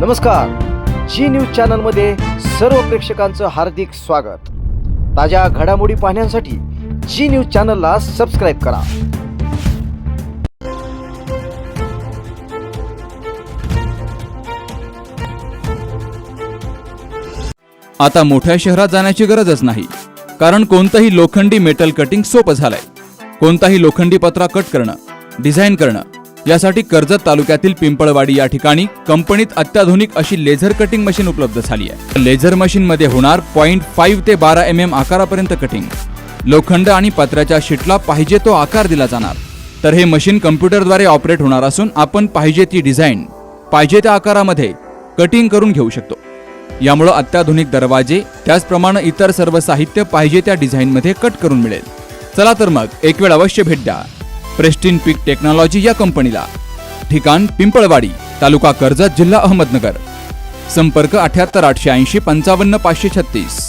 नमस्कार, जी न्यूज चॅनलमध्ये सर्व प्रेक्षकांचं हार्दिक स्वागत। ताज्या घडामोडी पाहण्यासाठी जी न्यूज चॅनलला सबस्क्राइब करा। आता मोठ्या शहरात जाण्याची गरजच नाही, कारण कोणतंही लोखंडी मेटल कटिंग सोपं झालंय। कोणताही लोखंडी पत्रा कट करणं, डिझाइन करणं यासाठी कर्जत तालुक्यातील पिंपळवाडी या ठिकाणी कंपनीत अत्याधुनिक अशी लेझर कटिंग मशीन उपलब्ध झाली आहे। लेझर मशीन मध्ये होणार 0.5 ते 12 mm आकारापर्यंत कटिंग। लोखंड आणि पत्र्याच्या शीटला पाहिजे तो आकार दिला जाणार। तर हे मशीन कम्प्युटरद्वारे ऑपरेट होणार असून आपण पाहिजे ती डिझाइन पाहिजे त्या आकारामध्ये कटिंग करून घेऊ शकतो। यामुळे अत्याधुनिक दरवाजे त्याचप्रमाणे इतर सर्व साहित्य पाहिजे त्या डिझाइन मध्ये कट करून मिळेल। चला तर मग एक वेळ अवश्य भेट द्या प्रेस्टिन पीक टेक्नॉलॉजी या कंपनीला। ठिकाण पिंपळवाडी, तालुका कर्जत, जिल्हा अहमदनगर। संपर्क 78 880 55 536।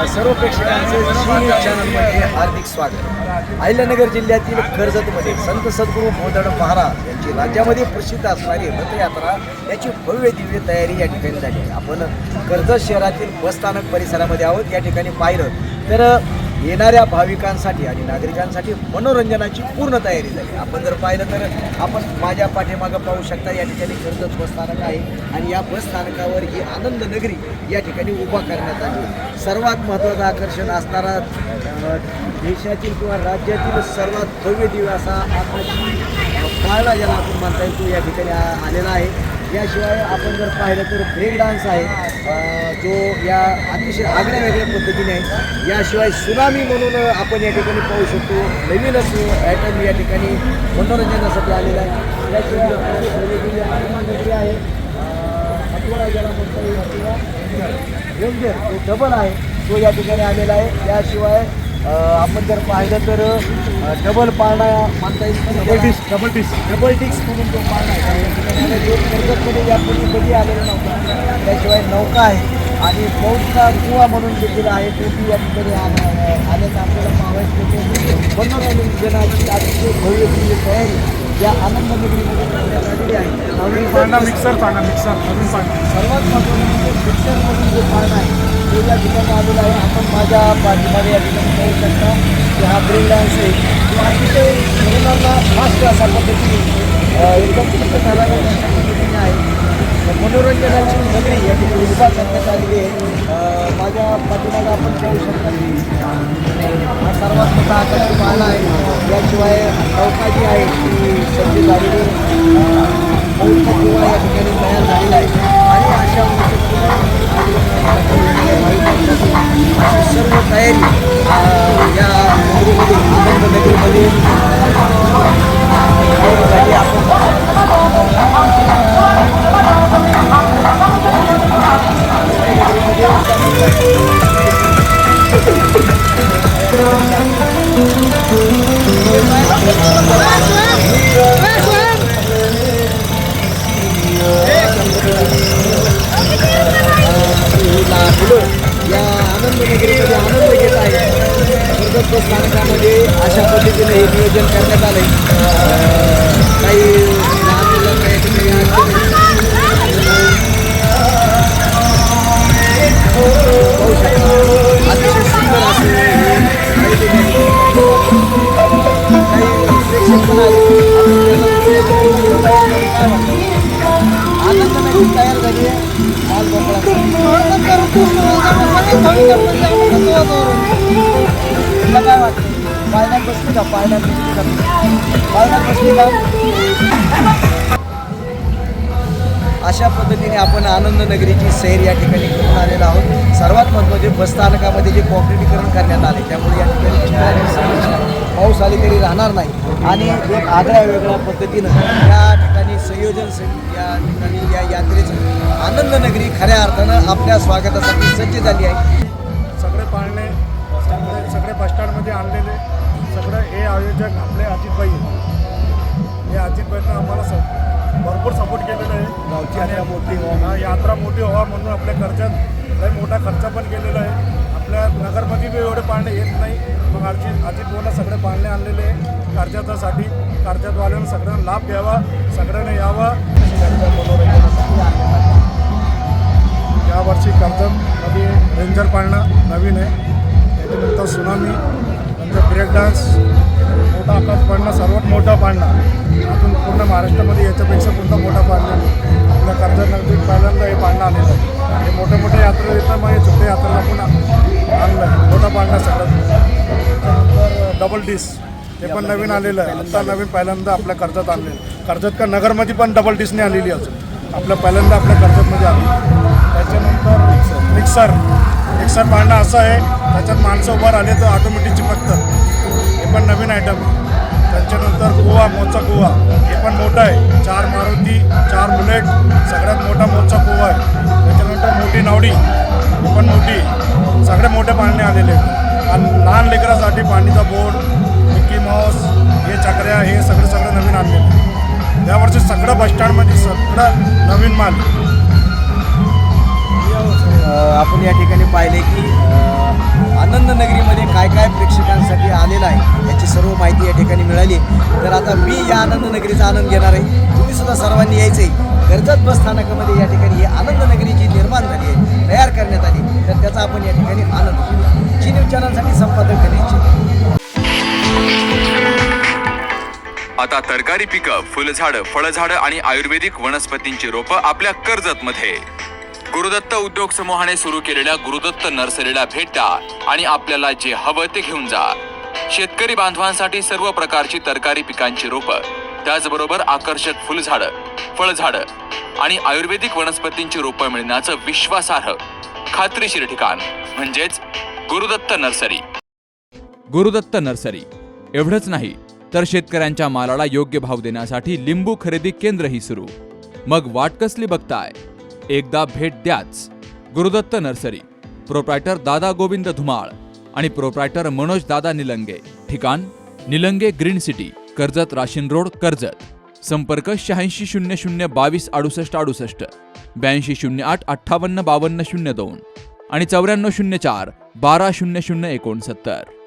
सर्व प्रेक्षकांचे जी न्यूज चॅनलमध्ये हार्दिक स्वागत। अहिल्यानगर जिल्ह्यातील कर्जतमध्ये संत सद्गुरू बोधड महाराज यांची राज्यामध्ये प्रसिद्ध असणारी रथयात्रा याची भव्य दिव्य तयारी या ठिकाणी झाली आहे। आपण कर्जत शहरातील बसस्थानक परिसरामध्ये आहोत। या ठिकाणी पाहिलं तर येणाऱ्या भाविकांसाठी आणि नागरिकांसाठी मनोरंजनाची पूर्ण तयारी झाली। आपण जर पाहिलं तर आपण माझ्या पाठीमागं पाहू शकता, या ठिकाणी कर्जत बसस्थानक आहे आणि या बसस्थानकावर ही आनंद नगरी या ठिकाणी उभा करण्यात आली। सर्वात महत्त्वाचं आकर्षण असणारा देशातील किंवा राज्यातील सर्वात भव्य दिव्य असा आकाशी पाळणा ज्याला आपण म्हणता येतो या ठिकाणी आलेला आहे। याशिवाय आपण जर पाहिलं तर ब्रेक डान्स आहे जो या अतिशय आगळ्या वेगळ्या पद्धतीने आहे। याशिवाय सुनामी म्हणून आपण या ठिकाणी पाहू शकतो, नवीनच ॲटम या ठिकाणी मनोरंजनासाठी आलेला आहे। याशिवाय नगरी आहे अथवा ज्याला म्हणता येईल किंवा रेंजर जो डबल आहे तो या ठिकाणी आलेला आहे। याशिवाय आपण जर पाहिलं तर डबल पाळणा म्हणता येईल, डबल डिस्क म्हणून तो पाळणा आहे जो कर्जतमध्ये यापूर्वी कधी आलेला नव्हता। त्याशिवाय नौका आहे आणि बौद्धचा कुवा म्हणून देखील आहे, तो ती या ठिकाणी आल्याचं आपल्याला पाहायचं। मनोरंजनाची अतिशय भव्य दिव्य तयारी या आनंद नगरीमध्ये करण्यात आलेली आहे। मिक्सर सर्वात महत्त्वाचं म्हणजे मिक्सरमधून जो पाळणा आहे तो या ठिकाणी आलेला आहे। आपण माझ्या पाठीमागे या ठिकाणी पाहू शकता की हा ब्रेक डान्स आहे तो अतिशय मुलांना फास्ट अशा पद्धतीने एकदम चित्त झालेल्या अशा पद्धतीने आहे। मनोरंजनाची नगरी या ठिकाणी उभा करण्यात आलेली आहे। माझ्या पाठीमागे आपण पाहू शकता की हा सर्वात मोठा आकाशी पाळणा आहे। याशिवाय नौका जी आहे ती सज्ज झालेली बौद्ध किंवा या ठिकाणी तयार झालेला आहे आणि अशा सर्व तयारी या नगरीमध्ये आनंद नगरीमध्ये या आनंद नगरीमध्ये आनंद घेत आहे। कर्जत स्थानकामध्ये अशा पद्धतीने हे नियोजन करण्यात आलं आहे। काही लहान मुलांना या ठिकाणी अतिशय सुंदर असे आनंद नगरी तयार झाली आहे। काय वाटतं पाळण्यात बसली का? पाळण्यात बसली का? अशा पद्धतीने आपण आनंद नगरीची सैर या ठिकाणी करून आलेलो आहोत। सर्वात महत्त्वाचे बसस्थानकामध्ये जे कॉन्क्रिटीकरण करण्यात आले त्यामुळे या ठिकाणी पाऊस आली तरी राहणार नाही आणि एक आगळ्या वेगळ्या पद्धतीनं या ठिकाणी संयोजन या ठिकाणी या यात्रेचं आनंद नगरी खऱ्या अर्थानं आपल्या स्वागतासाठी सज्ज झाली आहे। सगळे पाळणे सगळे बसस्टँडमध्ये आणलेले सगळं हे आयोजक आपले अजितभाई, हे अजितभाईंना आम्हाला भरपूर सपोर्ट केलेला आहे। गावची यात्रा मोठी व्हावा म्हणून आपल्या कर्जत काही मोठा खर्च पण केलेला आहे। आपल्या नगरमध्ये बी एवढे पाळणे येत नाही, मग अजितभाईंना सगळे पाळणे आणलेले आहे कर्जतासाठी। कर्जतवाल्यांना सगळ्यांना लाभ घ्यावा, सगळ्यांना यावा, मनोरंजनासाठी महाराष्ट्रामध्ये याच्यापेक्षा कोणता मोठा पाळणा नाही. आपल्या कर्जत नगरीत पहिल्यांदा हे पाळणं आलेलं आहे. हे मोठ्या मोठ्या यात्रा येतात, मग हे छोट्या यात्रेला पण आणलं आहे मोठा पाळणा सगळ्यात. त्यानंतर डबल डिश हे पण नवीन आलेलं आहे. आता नवीन पहिल्यांदा आपल्या कर्जत आणलेलं. कर्जत का नगरमध्ये पण डबल डिशने आलेली अजून आपल्या पहिल्यांदा आपल्या कर्जतमध्ये आली. त्याच्यानंतर मिक्सर पाळणं असं आहे, त्याच्यात माणसं उभं राहिले तर ऑटोमॅटिक चिपकतात. हे पण नवीन आयटम आहे. त्याच्यानंतर मोचा कुवा हे पण मोठा आहे. 4 मारुती 4 बुलेट सगळ्यात मोठा मोचा कुवा आहे. त्याच्यानंतर मोठी नावडी ही पण मोठी, सगळे मोठे पाळणे आलेले आहेत. आणि लहान लेकरासाठी पाणीचा बोर्ड, मिकी माऊस, हे चकऱ्या हे सगळं नवीन आणलेलं आहे. यावर्षी सगळं बसस्टँडमध्ये सगळं नवीन माल. आपण या ठिकाणी पाहिले की आनंद नगरीमध्ये काय काय प्रेक्षकांसाठी आलेलं आहे याची सर्व माहिती या ठिकाणी मिळाली. तर आता मी या आनंद नगरीचा आनंद घेणार आहे. तुम्ही सुद्धा सर्वांनी यायचं आहे. कर्जत बस स्थानकामध्ये या ठिकाणी ही आनंद नगरी जी निर्माण झाली आहे, तयार करण्यात आली, तर त्याचा आपण या ठिकाणी आनंद घेऊया. जी न्यूज चॅनलसाठी संपादक करायचे. आता तरकारी पिकं, फुलझाडं, फळझाडं आणि आयुर्वेदिक वनस्पतींची रोपं आपल्या कर्जतमध्ये. गुरुदत्त उद्योग समूहाने सुरू केलेल्या गुरुदत्त नर्सरीला भेट द्या आणि आपल्याला जे हवं ते घेऊन जा. शेतकरी बांधवांसाठी सर्व प्रकारची तरकारी पिकांची रोपं, त्याचबरोबर आकर्षक फुलझाडं, फळझाडं आणि आयुर्वेदिक वनस्पतींची रोपं मिळण्याचं विश्वासार्ह, खात्रीशीर ठिकाण म्हणजेच गुरुदत्त नर्सरी. गुरुदत्त नर्सरी एवढंच नाही तर शेतकऱ्यांच्या मालाला योग्य भाव देण्यासाठी लिंबू खरेदी केंद्रही सुरू. मग वाट कसली बघताय? एकदा भेट द्याच. गुरुदत्त नर्सरी, प्रोप्रायटर दादा गोविंद धुमाळ आणि प्रोप्रायटर मनोज दादा निलंगे. ठिकाण निलंगे ग्रीन सिटी, कर्जत राशीन रोड, कर्जत. संपर्क 8600 22 68 68, 8208 58 52 02 आणि 9404 12 00 69.